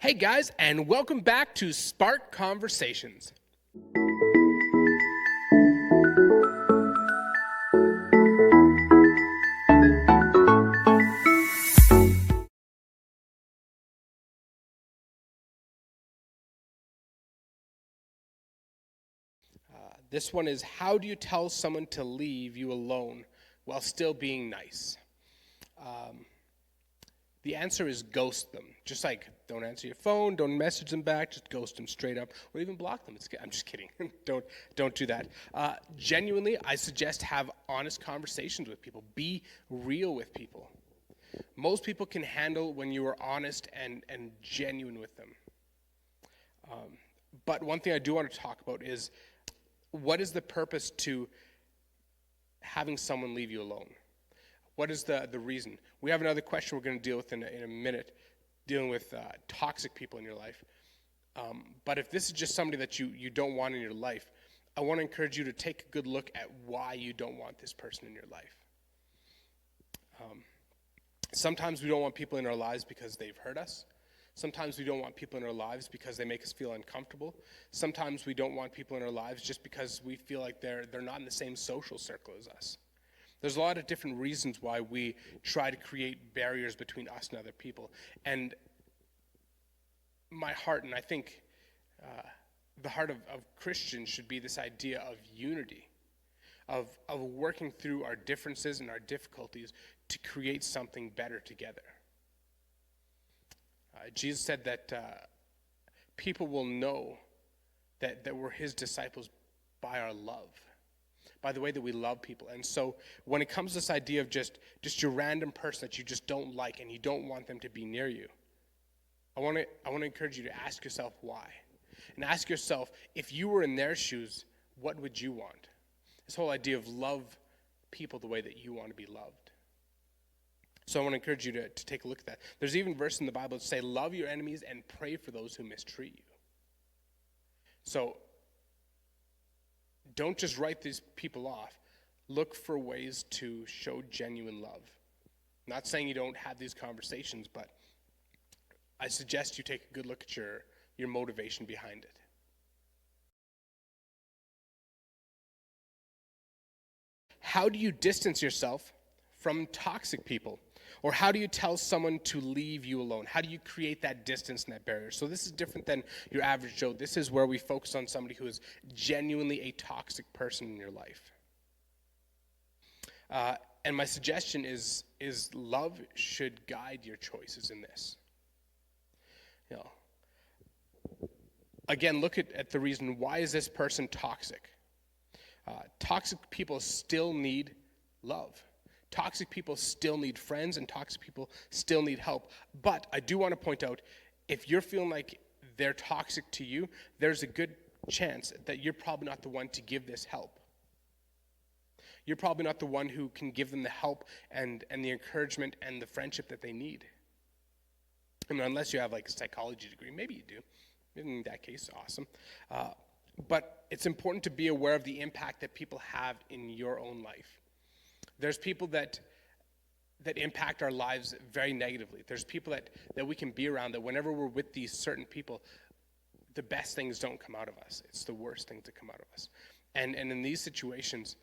Hey guys, and welcome back to Spark Conversations. This one is, how do you tell someone to leave you alone while still being nice? The answer is ghost them. Just like, don't answer your phone, don't message them back, just ghost them straight up, or even block them. I'm just kidding. don't do that. Genuinely, I suggest have honest conversations with people. Be real with people. Most people can handle when you are honest and genuine with them. But one thing I do want to talk about is, what is the purpose to having someone leave you alone? What is the reason? We have another question we're going to deal with in a minute, dealing with toxic people in your life. But if this is just somebody that you don't want in your life, I want to encourage you to take a good look at why you don't want this person in your life. Sometimes we don't want people in our lives because they've hurt us. Sometimes we don't want people in our lives because they make us feel uncomfortable. Sometimes we don't want people in our lives just because we feel like they're not in the same social circle as us. There's a lot of different reasons why we try to create barriers between us and other people. And my heart, and I think the heart of Christians should be this idea of unity, of working through our differences and our difficulties to create something better together. Jesus said that people will know that we're his disciples by our love, by the way that we love people. And so when it comes to this idea of just your random person that you just don't like and you don't want them to be near you, I want to encourage you to ask yourself why. And ask yourself, if you were in their shoes, what would you want? This whole idea of love people the way that you want to be loved. So I want to encourage you to take a look at that. There's even a verse in the Bible that say, love your enemies and pray for those who mistreat you. So don't just write these people off. Look for ways to show genuine love. I'm not saying you don't have these conversations, but I suggest you take a good look at your motivation behind it. How do you distance yourself from toxic people? Or how do you tell someone to leave you alone? How do you create that distance and that barrier? So this is different than your average Joe. This is where we focus on somebody who is genuinely a toxic person in your life. And my suggestion is love should guide your choices in this. You know, again, look at the reason, why is this person toxic? Toxic people still need love. Toxic people still need friends, and toxic people still need help. But I do want to point out, if you're feeling like they're toxic to you, there's a good chance that you're probably not the one to give this help. You're probably not the one who can give them the help and the encouragement and the friendship that they need. I mean, unless you have like a psychology degree, maybe you do. In that case, awesome. But it's important to be aware of the impact that people have in your own life. There's people that impact our lives very negatively. There's people that we can be around that whenever we're with these certain people, the best things don't come out of us. It's the worst thing to come out of us. And in these situations,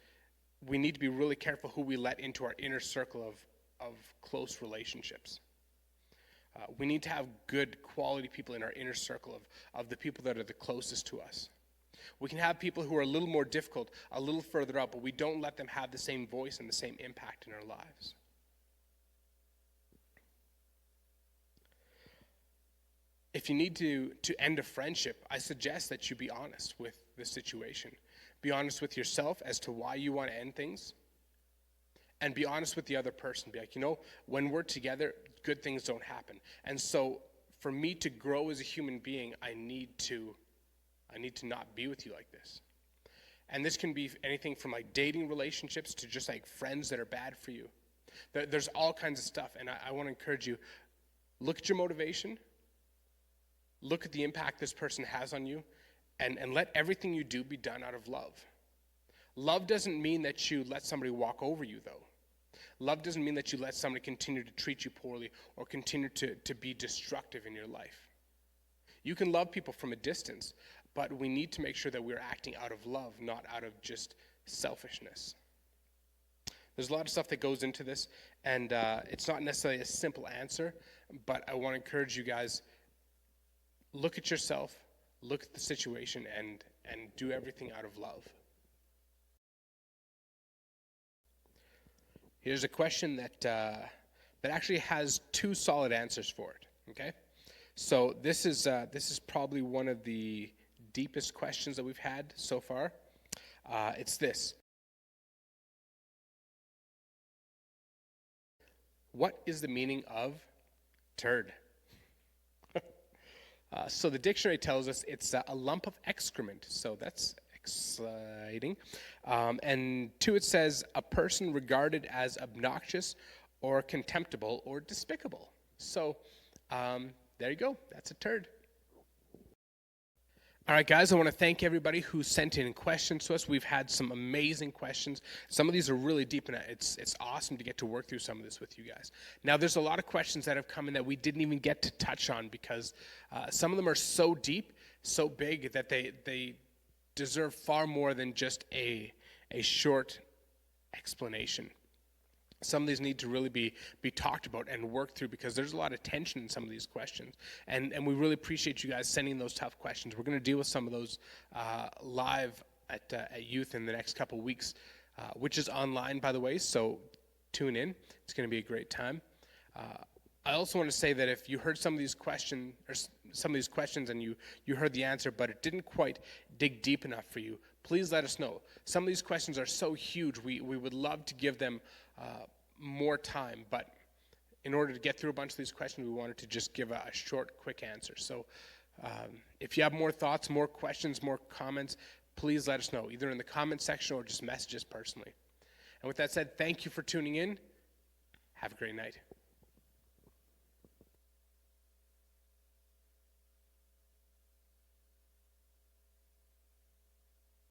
we need to be really careful who we let into our inner circle of close relationships. We need to have good quality people in our inner circle of the people that are the closest to us. We can have people who are a little more difficult, a little further up, but we don't let them have the same voice and the same impact in our lives. If you need to end a friendship, I suggest that you be honest with the situation. Be honest with yourself as to why you want to end things. And be honest with the other person. Be like, when we're together, good things don't happen. And so for me to grow as a human being, I need to not be with you like this. And this can be anything from like dating relationships to just like friends that are bad for you. There's all kinds of stuff. And I want to encourage you, look at your motivation. Look at the impact this person has on you. And let everything you do be done out of love. Love doesn't mean that you let somebody walk over you, though. Love doesn't mean that you let somebody continue to treat you poorly or continue to be destructive in your life. You can love people from a distance, but we need to make sure that we're acting out of love, not out of just selfishness. There's a lot of stuff that goes into this, and it's not necessarily a simple answer, but I want to encourage you guys, look at yourself, look at the situation, and do everything out of love. Here's a question that actually has two solid answers for it. Okay, so this is probably one of the deepest questions that we've had so far. It's this: what is the meaning of turd? So the dictionary tells us it's a lump of excrement. So that's exciting. And two, it says a person regarded as obnoxious or contemptible or despicable. So there you go. That's a turd. All right, guys, I want to thank everybody who sent in questions to us. We've had some amazing questions. Some of these are really deep, and it's awesome to get to work through some of this with you guys. Now, there's a lot of questions that have come in that we didn't even get to touch on because some of them are so deep, so big, that they deserve far more than just a short explanation. Some of these need to really be talked about and worked through because there's a lot of tension in some of these questions. And we really appreciate you guys sending those tough questions. We're going to deal with some of those live at Youth in the next couple weeks, which is online, by the way, so tune in. It's going to be a great time. I also want to say that if you heard some of these questions and you heard the answer, but it didn't quite dig deep enough for you, please let us know. Some of these questions are so huge, we would love to give them more time, but in order to get through a bunch of these questions, we wanted to just give a short, quick answer. So if you have more thoughts, more questions, more comments, please let us know, either in the comment section or just message us personally. And with that said, thank you for tuning in. Have a great night.